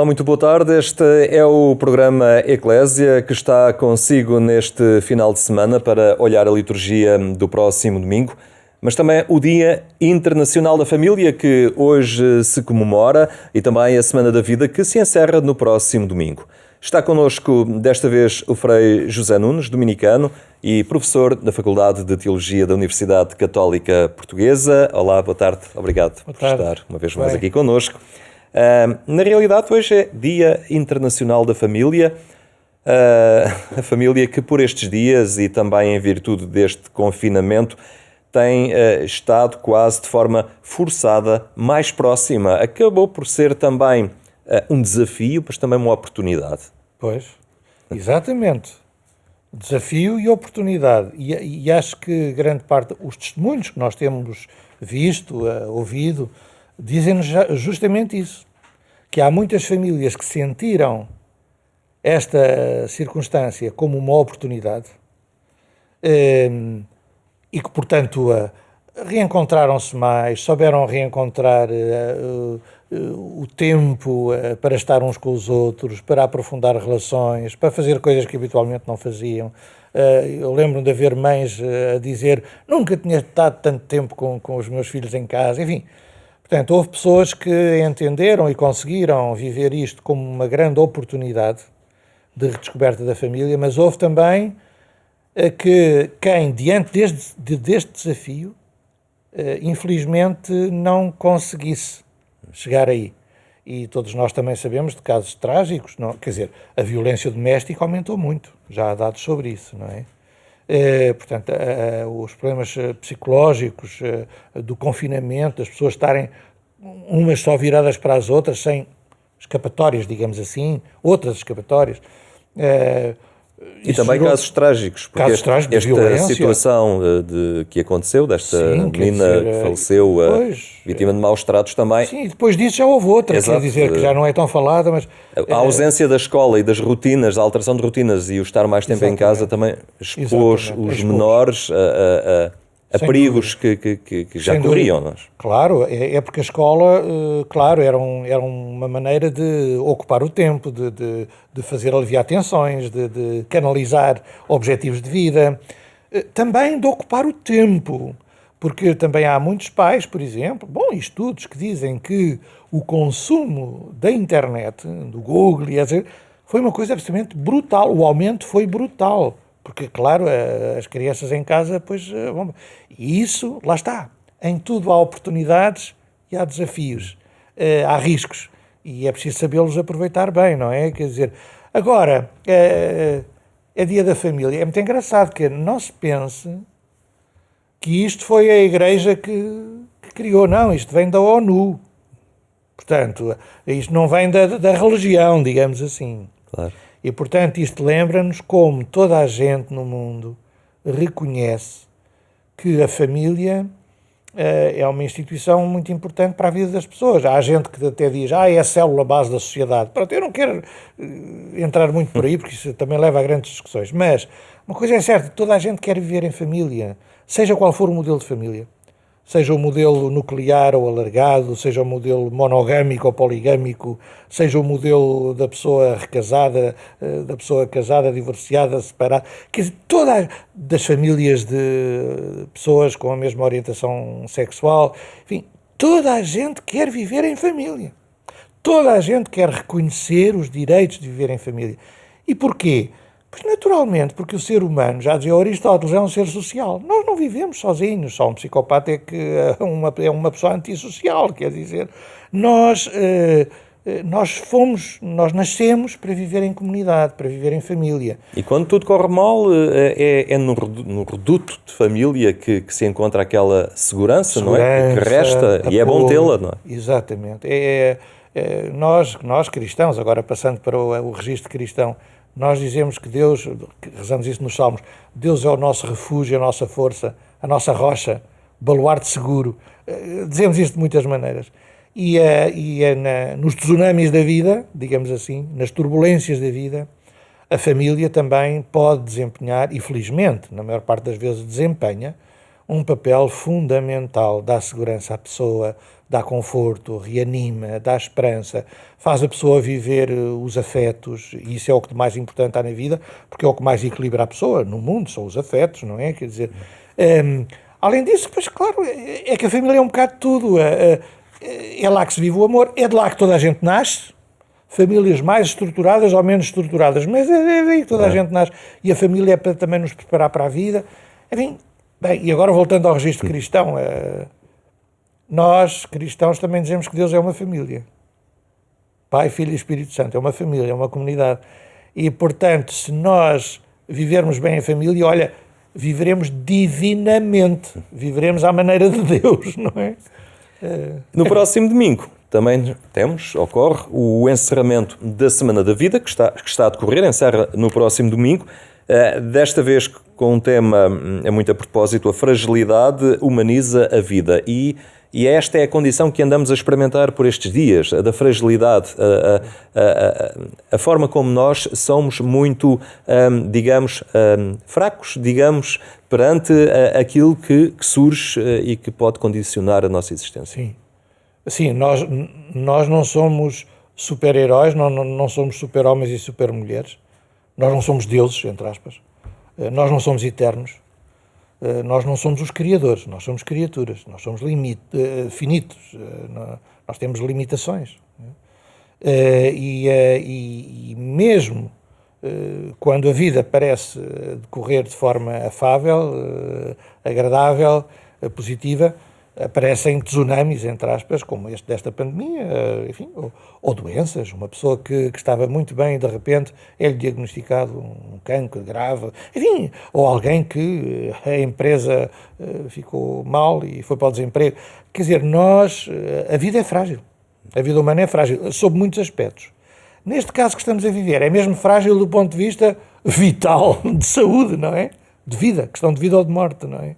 Olá, muito boa tarde. Este é o programa Eclésia que está consigo neste final de semana para olhar a liturgia do próximo domingo, mas também o Dia Internacional da Família que hoje se comemora e também a Semana da Vida que se encerra no próximo domingo. Está connosco desta vez o Frei José Nunes, dominicano e professor da Faculdade de Teologia da Universidade Católica Portuguesa. Olá, boa tarde. Obrigado por estar uma vez mais aqui connosco. Na realidade, hoje é Dia Internacional da Família, a família que por estes dias e também em virtude deste confinamento tem estado quase de forma forçada mais próxima. Acabou por ser também um desafio, mas também uma oportunidade. Pois, exatamente. Desafio e oportunidade. E acho que grande parte, os testemunhos que nós temos visto, ouvido, dizem-nos justamente isso, que há muitas famílias que sentiram esta circunstância como uma oportunidade e que, portanto, reencontraram-se mais, souberam reencontrar o tempo para estar uns com os outros, para aprofundar relações, para fazer coisas que habitualmente não faziam. Eu lembro de haver mães a dizer: nunca tinha estado tanto tempo com os meus filhos em casa, enfim. Portanto, houve pessoas que entenderam e conseguiram viver isto como uma grande oportunidade de redescoberta da família, mas houve também que quem, diante deste desafio, infelizmente não conseguisse chegar aí. E todos nós também sabemos de casos trágicos, não? Quer dizer, a violência doméstica aumentou muito, já há dados sobre isso, não é? Portanto, os problemas psicológicos do confinamento, das pessoas estarem umas só viradas para as outras, sem escapatórias, digamos assim, outras escapatórias. E também casos trágicos, porque esta situação que aconteceu, desta menina que faleceu, vítima de maus tratos também. Sim, depois disso já houve outra, quer dizer, que já não é tão falada, mas... A ausência da escola e das rotinas, a alteração de rotinas e o estar mais tempo em casa também expôs os menores a perigos que já corriam. Nós. Claro, é porque a escola, claro, era uma maneira de ocupar o tempo, de fazer aliviar tensões, de canalizar objetivos de vida, também de ocupar o tempo, porque também há muitos pais, por exemplo, estudos que dizem que o consumo da internet, do Google, foi uma coisa absolutamente brutal, o aumento foi brutal. Porque, claro, as crianças em casa, e isso, lá está, em tudo há oportunidades e há desafios, há riscos, e é preciso sabê-los aproveitar bem, não é? Quer dizer, agora, é Dia da Família, é muito engraçado que não se pense que isto foi a Igreja que criou, não, isto vem da ONU, portanto, isto não vem da religião, digamos assim. Claro. E, portanto, isto lembra-nos como toda a gente no mundo reconhece que a família é uma instituição muito importante para a vida das pessoas. Há gente que até diz, é a célula base da sociedade. Pronto, eu não quero entrar muito por aí, porque isso também leva a grandes discussões. Mas uma coisa é certa, toda a gente quer viver em família, seja qual for o modelo de família. Seja o modelo nuclear ou alargado, seja o modelo monogâmico ou poligâmico, seja o modelo da pessoa recasada, da pessoa casada, divorciada, separada, quer dizer, todas das famílias de pessoas com a mesma orientação sexual, enfim, toda a gente quer viver em família. Toda a gente quer reconhecer os direitos de viver em família. E porquê? Pois naturalmente, porque o ser humano, já dizia Aristóteles, é um ser social. Nós não vivemos sozinhos, só um psicopata é que é uma pessoa antissocial, quer dizer, nós nascemos para viver em comunidade, para viver em família. E quando tudo corre mal, é no reduto de família que se encontra aquela segurança, não é? Que resta, apoio, e é bom tê-la, não é? Exatamente. Nós cristãos, agora passando para o registro cristão, nós dizemos que Deus, rezamos isso nos Salmos, Deus é o nosso refúgio, a nossa força, a nossa rocha, baluarte seguro. Dizemos isso de muitas maneiras. Nos tsunamis da vida, digamos assim, nas turbulências da vida, a família também pode desempenhar, e felizmente, na maior parte das vezes desempenha, um papel fundamental, dá segurança à pessoa, dá conforto, reanima, dá esperança, faz a pessoa viver os afetos, e isso é o que de mais importante há na vida, porque é o que mais equilibra a pessoa no mundo, são os afetos, não é? Quer dizer, além disso, pois claro, é que a família é um bocado de tudo, é lá que se vive o amor, é de lá que toda a gente nasce, famílias mais estruturadas ou menos estruturadas, mas é daí que toda a gente nasce, e a família é para também nos preparar para a vida, enfim. Bem, e agora voltando ao registro cristão, nós, cristãos, também dizemos que Deus é uma família. Pai, Filho e Espírito Santo, é uma família, é uma comunidade. E, portanto, se nós vivermos bem em família, olha, viveremos divinamente, viveremos à maneira de Deus, não é? No próximo domingo também ocorre o encerramento da Semana da Vida, que está a decorrer, encerra no próximo domingo. Desta vez com um tema muito a propósito, a fragilidade humaniza a vida, e esta é a condição que andamos a experimentar por estes dias, a da fragilidade, a forma como nós somos muito, fracos, perante aquilo que surge e que pode condicionar a nossa existência. Sim, sim, nós não somos super-heróis, não somos super-homens e super-mulheres. Nós não somos deuses, entre aspas. Nós não somos eternos. Nós não somos os criadores. Nós somos criaturas. Nós somos finitos. Nós temos limitações. E mesmo quando a vida parece decorrer de forma afável, agradável, positiva, aparecem tsunamis, entre aspas, como este desta pandemia, enfim, ou doenças. Uma pessoa que estava muito bem, de repente, é-lhe diagnosticado um cancro grave, enfim, ou alguém que a empresa ficou mal e foi para o desemprego. Quer dizer, a vida é frágil. A vida humana é frágil, sob muitos aspectos. Neste caso que estamos a viver, é mesmo frágil do ponto de vista vital, de saúde, não é? De vida, questão de vida ou de morte, não é?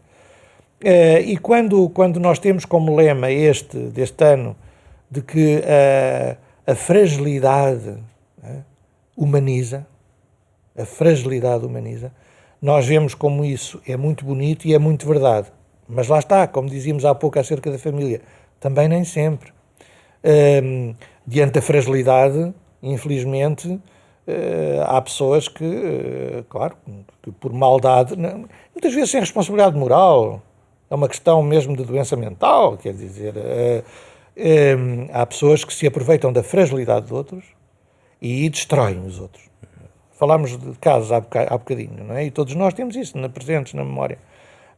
E quando nós temos como lema deste ano de que a fragilidade humaniza, nós vemos como isso é muito bonito e é muito verdade. Mas lá está, como dizíamos há pouco acerca da família, também nem sempre. Diante da fragilidade, infelizmente, há pessoas que, claro, que por maldade, muitas vezes sem responsabilidade moral, é uma questão mesmo de doença mental, quer dizer, há pessoas que se aproveitam da fragilidade de outros e destroem os outros. Falámos de casos há bocadinho, não é? E todos nós temos isso presentes na memória.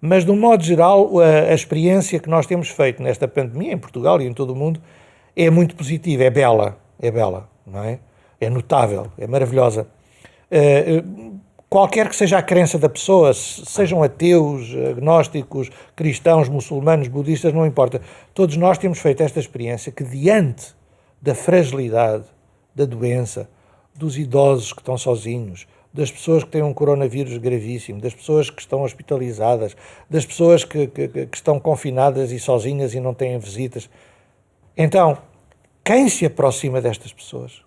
Mas, de um modo geral, a experiência que nós temos feito nesta pandemia, em Portugal e em todo o mundo, é muito positiva, é bela, não é? É notável, é maravilhosa. Qualquer que seja a crença da pessoa, sejam ateus, agnósticos, cristãos, muçulmanos, budistas, não importa. Todos nós temos feito esta experiência que, diante da fragilidade, da doença, dos idosos que estão sozinhos, das pessoas que têm um coronavírus gravíssimo, das pessoas que estão hospitalizadas, das pessoas que estão confinadas e sozinhas e não têm visitas. Então, quem se aproxima destas pessoas?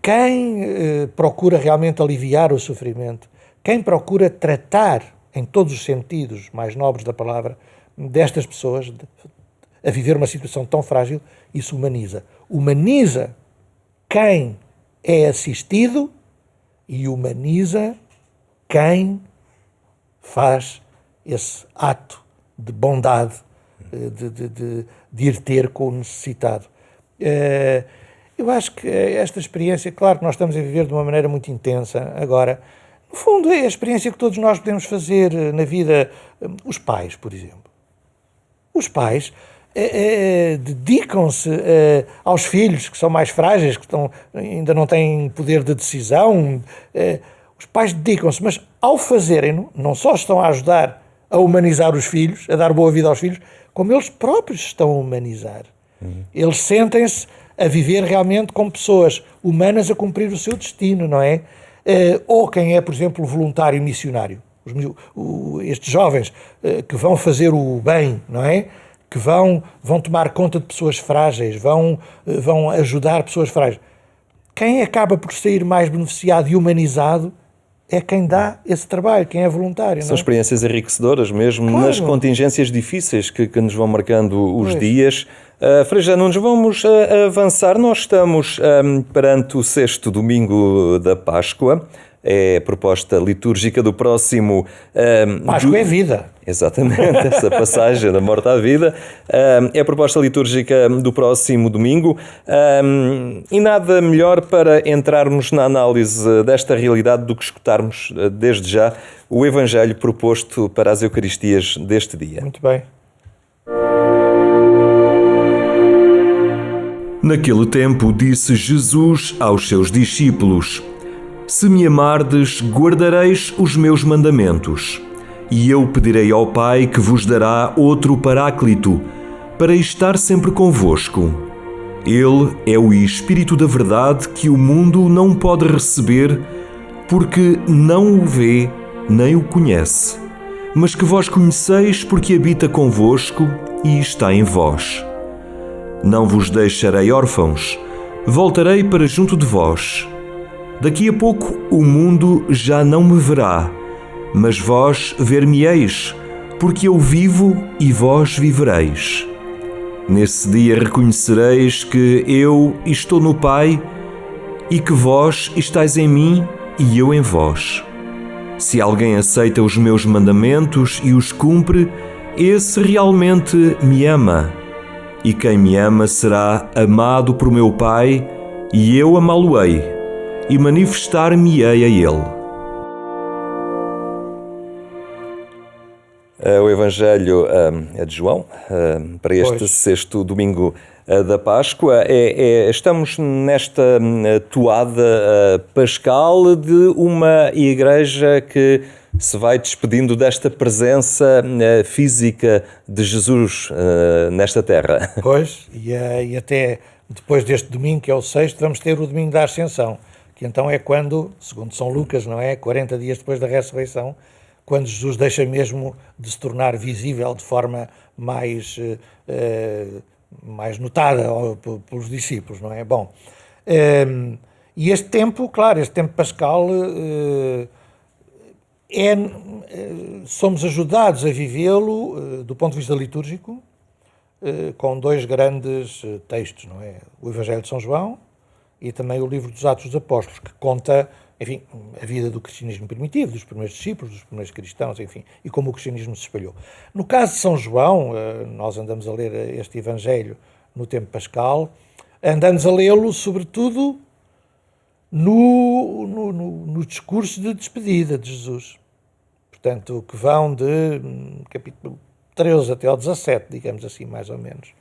Quem procura realmente aliviar o sofrimento, quem procura tratar, em todos os sentidos mais nobres da palavra, destas pessoas a viver uma situação tão frágil, isso humaniza. Humaniza quem é assistido e humaniza quem faz esse ato de bondade, de ir ter com o necessitado. Eu acho que esta experiência, claro que nós estamos a viver de uma maneira muito intensa agora, no fundo é a experiência que todos nós podemos fazer na vida. Os pais, por exemplo. Os pais dedicam-se aos filhos que são mais frágeis, que ainda não têm poder de decisão. Os pais dedicam-se, mas ao fazerem-no, não só estão a ajudar a humanizar os filhos, a dar boa vida aos filhos, como eles próprios estão a humanizar. Eles sentem-se a viver realmente como pessoas humanas a cumprir o seu destino, não é? Ou quem é, por exemplo, voluntário missionário. Estes jovens que vão fazer o bem, não é? Que vão tomar conta de pessoas frágeis, vão ajudar pessoas frágeis. Quem acaba por sair mais beneficiado e humanizado é quem dá esse trabalho, quem é voluntário. São não é? experiências enriquecedoras mesmo, Claro. nas contingências difíceis que nos vão marcando os Pois. dias. Frei José Nunes, vamos avançar. Nós estamos perante o sexto domingo da Páscoa. É a proposta litúrgica do próximo... Páscoa é vida. Exatamente, essa passagem da morte à vida é a proposta litúrgica do próximo domingo e nada melhor para entrarmos na análise desta realidade do que escutarmos desde já o Evangelho proposto para as Eucaristias deste dia. Muito bem. Naquele tempo disse Jesus aos seus discípulos: Se me amardes, guardareis os meus mandamentos. E eu pedirei ao Pai que vos dará outro Paráclito, para estar sempre convosco. Ele é o Espírito da verdade que o mundo não pode receber, porque não o vê nem o conhece, mas que vós conheceis porque habita convosco e está em vós. Não vos deixarei órfãos, voltarei para junto de vós. Daqui a pouco o mundo já não me verá, mas vós ver-me-eis, porque eu vivo e vós vivereis. Nesse dia reconhecereis que eu estou no Pai e que vós estáis em mim e eu em vós. Se alguém aceita os meus mandamentos e os cumpre, esse realmente me ama. E quem me ama será amado por meu Pai, e eu amá-lo-ei, e manifestar-me-ei a ele. O Evangelho é de João, para este Pois. sexto domingo da Páscoa. Estamos nesta toada pascal de uma igreja que se vai despedindo desta presença física de Jesus nesta terra. Pois, e até depois deste domingo, que é o sexto, vamos ter o domingo da Ascensão, que então é quando, segundo São Lucas, não é? 40 dias depois da ressurreição, quando Jesus deixa mesmo de se tornar visível de forma mais notada pelos discípulos, não é? Bom, e este tempo, claro, este tempo pascal, somos ajudados a vivê-lo do ponto de vista litúrgico, com dois grandes textos, não é? O Evangelho de São João e também o livro dos Atos dos Apóstolos, que conta, enfim, a vida do cristianismo primitivo, dos primeiros discípulos, dos primeiros cristãos, enfim, e como o cristianismo se espalhou. No caso de São João, nós andamos a ler este Evangelho no tempo pascal, andamos a lê-lo, sobretudo, no discurso de despedida de Jesus. Portanto, que vão de capítulo 13 até ao 17, digamos assim, mais ou menos,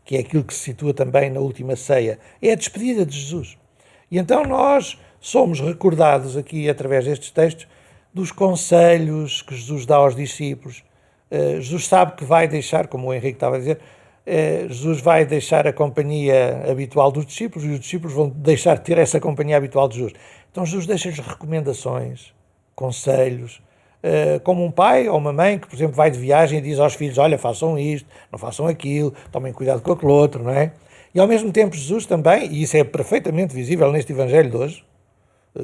que é aquilo que se situa também na última ceia, é a despedida de Jesus. E então nós somos recordados aqui, através destes textos, dos conselhos que Jesus dá aos discípulos. Jesus sabe que vai deixar, como o Henrique estava a dizer, Jesus vai deixar a companhia habitual dos discípulos e os discípulos vão deixar de ter essa companhia habitual de Jesus. Então Jesus deixa-lhes recomendações, conselhos, como um pai ou uma mãe que, por exemplo, vai de viagem e diz aos filhos: olha, façam isto, não façam aquilo, tomem cuidado com aquele outro, não é? E ao mesmo tempo Jesus também, e isso é perfeitamente visível neste Evangelho de hoje,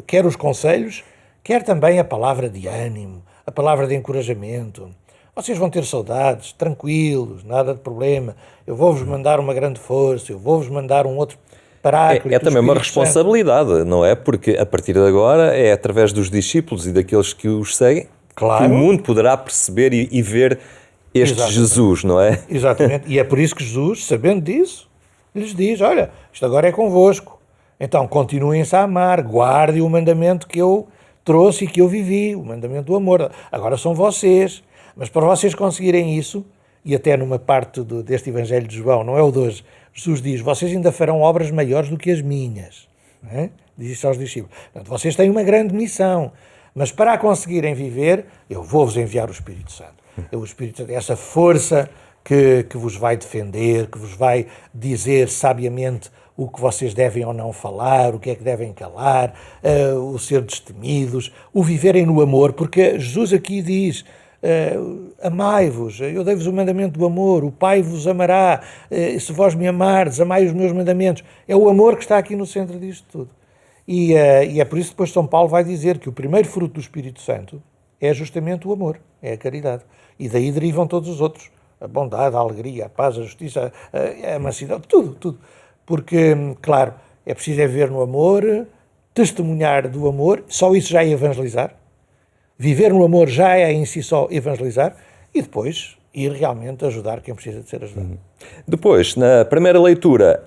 quer os conselhos, quer também a palavra de ânimo, a palavra de encorajamento. Vocês vão ter saudades, tranquilos, nada de problema, eu vou-vos mandar uma grande força, eu vou-vos mandar um outro Paráclito. É também uma responsabilidade, não é? Porque a partir de agora é através dos discípulos e daqueles que os seguem, claro, que o mundo poderá perceber e ver este Exatamente. Jesus, não é? Exatamente, e é por isso que Jesus, sabendo disso, lhes diz: olha, isto agora é convosco, então continuem-se a amar, guardem o mandamento que eu trouxe e que eu vivi, o mandamento do amor. Agora são vocês, mas para vocês conseguirem isso, e até numa parte deste Evangelho de João, não é o de hoje, Jesus diz: vocês ainda farão obras maiores do que as minhas, não é? Diz isso aos discípulos. Portanto, vocês têm uma grande missão, mas para a conseguirem viver, eu vou-vos enviar o Espírito Santo. O Espírito Santo é essa força que vos vai defender, que vos vai dizer sabiamente o que vocês devem ou não falar, o que é que devem calar, o ser destemidos, o viverem no amor, porque Jesus aqui diz: amai-vos, eu dei-vos o mandamento do amor, o Pai vos amará, se vós me amardes, amai os meus mandamentos. É o amor que está aqui no centro disto tudo. E é por isso que depois São Paulo vai dizer que o primeiro fruto do Espírito Santo é justamente o amor, é a caridade. E daí derivam todos os outros. A bondade, a alegria, a paz, a justiça, a mansidão, tudo. Porque, claro, é preciso viver no amor, testemunhar do amor, só isso já é evangelizar. Viver no amor já é em si só evangelizar e depois ir realmente ajudar quem precisa de ser ajudado. Depois, na primeira leitura,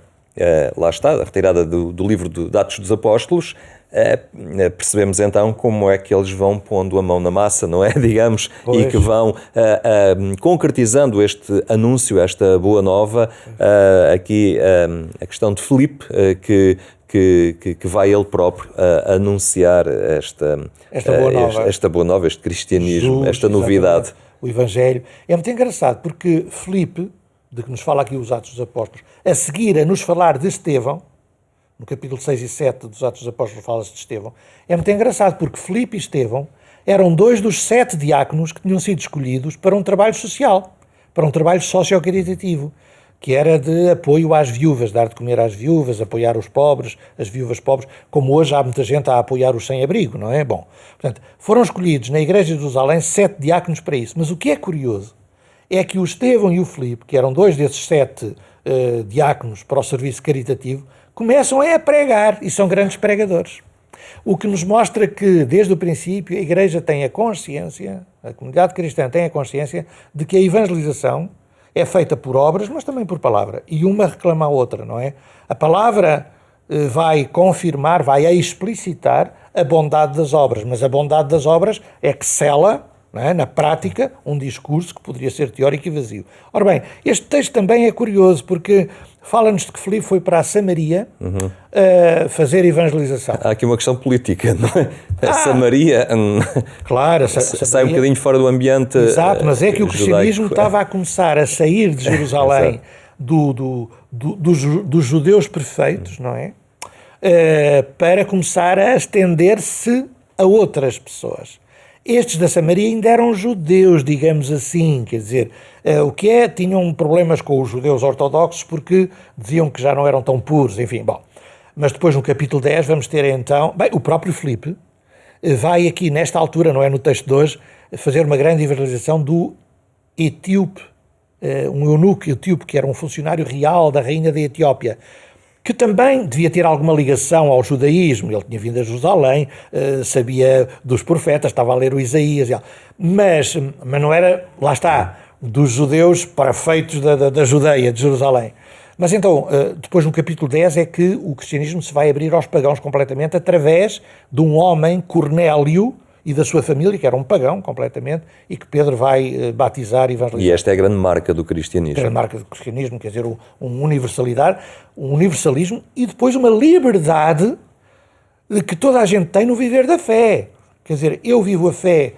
lá está, a retirada do livro de Atos dos Apóstolos, percebemos então como é que eles vão pondo a mão na massa, não é? Digamos, Pois. e que vão concretizando este anúncio, esta boa nova, aqui a questão de Filipe, que vai ele próprio anunciar esta boa nova, este cristianismo, Jesus, esta novidade. exatamente. O Evangelho. É muito engraçado porque Filipe, de que nos fala aqui os Atos dos Apóstolos, a seguir a nos falar de Estevão, no capítulo 6 e 7 dos Atos dos Apóstolos fala-se de Estevão, é muito engraçado porque Filipe e Estevão eram 2 dos 7 diáconos que tinham sido escolhidos para um trabalho social, para um trabalho socio-caritativo, que era de apoio às viúvas, dar de comer às viúvas, apoiar os pobres, as viúvas pobres, como hoje há muita gente a apoiar os sem-abrigo, não é? Bom, portanto, foram escolhidos na Igreja de Jerusalém 7 diáconos para isso. Mas o que é curioso é que o Estevão e o Filipe, que eram 2 desses 7 diáconos para o serviço caritativo, começam a pregar e são grandes pregadores. O que nos mostra que, desde o princípio, a Igreja tem a consciência, a comunidade cristã tem a consciência de que a evangelização é feita por obras, mas também por palavra. E uma reclama a outra, não é? A palavra vai confirmar, vai explicitar a bondade das obras, mas a bondade das obras é que sela, não é, na prática, um discurso que poderia ser teórico e vazio. Ora bem, este texto também é curioso, porque fala-nos de que Filipe foi para a Samaria fazer evangelização. Há aqui uma questão política, não é? Samaria Claro, sai um bocadinho fora do ambiente. Exato, mas é que o judaico. cristianismo estava a começar a sair de Jerusalém dos judeus perfeitos, não é? Para começar a estender-se a outras pessoas. Estes da Samaria ainda eram judeus, digamos assim, quer dizer, tinham problemas com os judeus ortodoxos porque diziam que já não eram tão puros, enfim, bom. Mas depois no capítulo 10 vamos ter então, o próprio Filipe vai aqui nesta altura, não é no texto de hoje, fazer uma grande evangelização do etíope, um eunuco etíope que era um funcionário real da rainha da Etiópia, que também devia ter alguma ligação ao judaísmo. Ele tinha vindo a Jerusalém, sabia dos profetas, estava a ler o Isaías, mas não era, lá está, dos judeus perfeitos da Judeia, de Jerusalém. Mas então, depois no capítulo 10 é que o cristianismo se vai abrir aos pagãos completamente através de um homem, Cornélio, e da sua família, que era um pagão completamente, e que Pedro vai batizar e evangelizar. E esta é a grande marca do cristianismo. A grande marca do cristianismo, quer dizer, um universalismo e depois uma liberdade de que toda a gente tem no viver da fé. Quer dizer, eu vivo a fé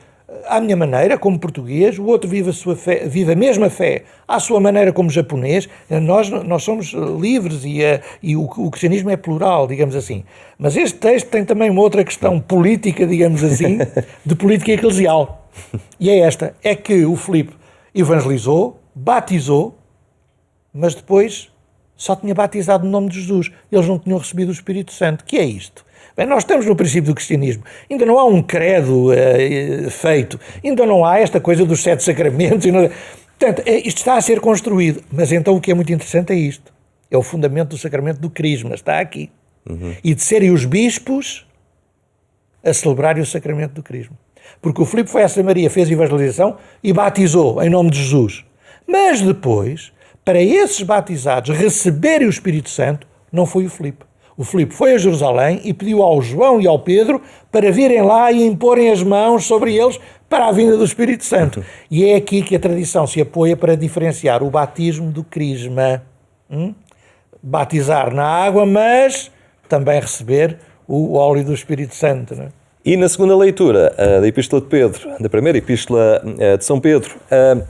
à minha maneira, como português, o outro vive a mesma fé à sua maneira, como japonês. Nós somos livres e o cristianismo é plural, digamos assim. Mas este texto tem também uma outra questão política, digamos assim, de política eclesial. E é esta, é que o Filipe evangelizou, batizou, mas depois só tinha batizado no nome de Jesus. Eles não tinham recebido o Espírito Santo. Que é isto? Bem, nós estamos no princípio do cristianismo. Ainda não há um credo feito. Ainda não há esta coisa dos 7 sacramentos. Portanto, isto está a ser construído. Mas então o que é muito interessante é isto. É o fundamento do sacramento do crisma. Está aqui. E de serem os bispos a celebrarem o sacramento do crisma. Porque o Filipe foi a Samaria, fez evangelização e batizou em nome de Jesus. Mas depois, para esses batizados receberem o Espírito Santo, não foi o Filipe. O Filipe foi a Jerusalém e pediu ao João e ao Pedro para virem lá e imporem as mãos sobre eles para a vinda do Espírito Santo. E é aqui que a tradição se apoia para diferenciar o batismo do crisma. Batizar na água, mas também receber o óleo do Espírito Santo, não é? E na segunda leitura da Epístola de Pedro, da primeira Epístola de São Pedro,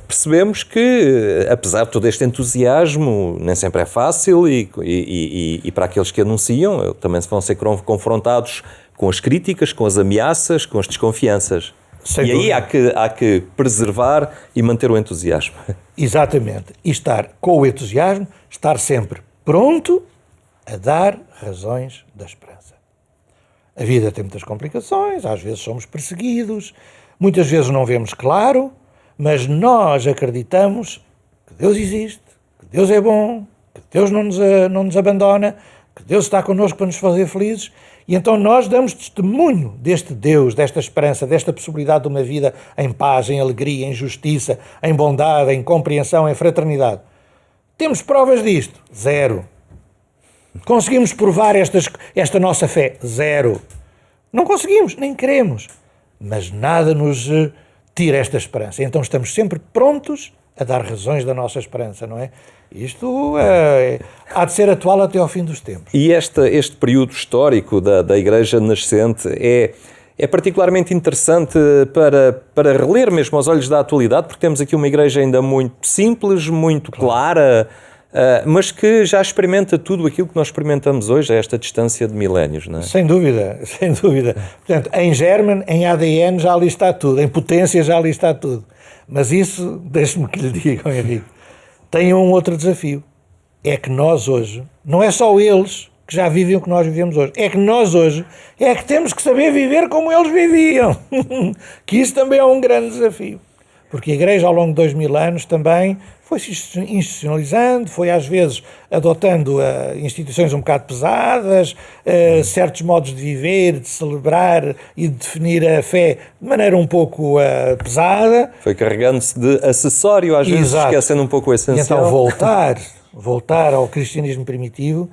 percebemos que, apesar de todo este entusiasmo, nem sempre é fácil e para aqueles que anunciam, também vão ser confrontados com as críticas, com as ameaças, com as desconfianças. Sem e aí dúvida. há que preservar e manter o entusiasmo. Exatamente. E estar com o entusiasmo, estar sempre pronto a dar razões da esperança. A vida tem muitas complicações, às vezes somos perseguidos, muitas vezes não vemos claro, mas nós acreditamos que Deus existe, que Deus é bom, que Deus não nos abandona, que Deus está connosco para nos fazer felizes, e então nós damos testemunho deste Deus, desta esperança, desta possibilidade de uma vida em paz, em alegria, em justiça, em bondade, em compreensão, em fraternidade. Temos provas disto? Zero. Conseguimos provar esta nossa fé? Zero. Não conseguimos, nem queremos. Mas nada nos tira esta esperança. Então estamos sempre prontos a dar razões da nossa esperança, não é? Isto há de ser atual até ao fim dos tempos. E este período histórico da Igreja nascente é particularmente interessante para reler mesmo aos olhos da atualidade, porque temos aqui uma Igreja ainda muito simples, muito clara, mas que já experimenta tudo aquilo que nós experimentamos hoje a esta distância de milénios, não é? Sem dúvida, sem dúvida. Portanto, em germen, em ADN já ali está tudo, em potência já ali está tudo. Mas isso, deixe-me que lhe diga, Henrique, tem um outro desafio. É que nós hoje, não é só eles que já vivem o que nós vivemos hoje, é que nós hoje é que temos que saber viver como eles viviam. Que isso também é um grande desafio. Porque a Igreja, ao longo de 2000 anos, também foi-se institucionalizando, foi às vezes adotando instituições um bocado pesadas, certos modos de viver, de celebrar e de definir a fé de maneira um pouco pesada. Foi carregando-se de acessório, às vezes esquecendo um pouco o essencial. E então voltar ao cristianismo primitivo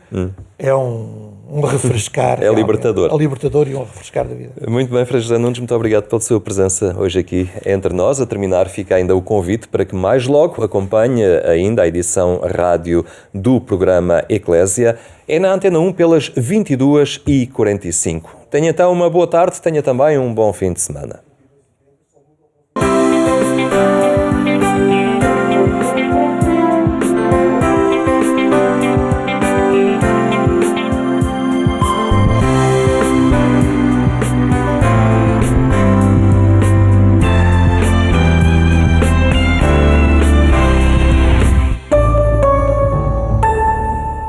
é um refrescar. É libertador. É libertador e um refrescar da vida. Muito bem, Frei José Nunes, muito obrigado pela sua presença hoje aqui entre nós. A terminar, fica ainda o convite para que mais logo acompanhe ainda a edição rádio do programa Eclésia. É na Antena 1 pelas 22h45. Tenha então uma boa tarde, tenha também um bom fim de semana.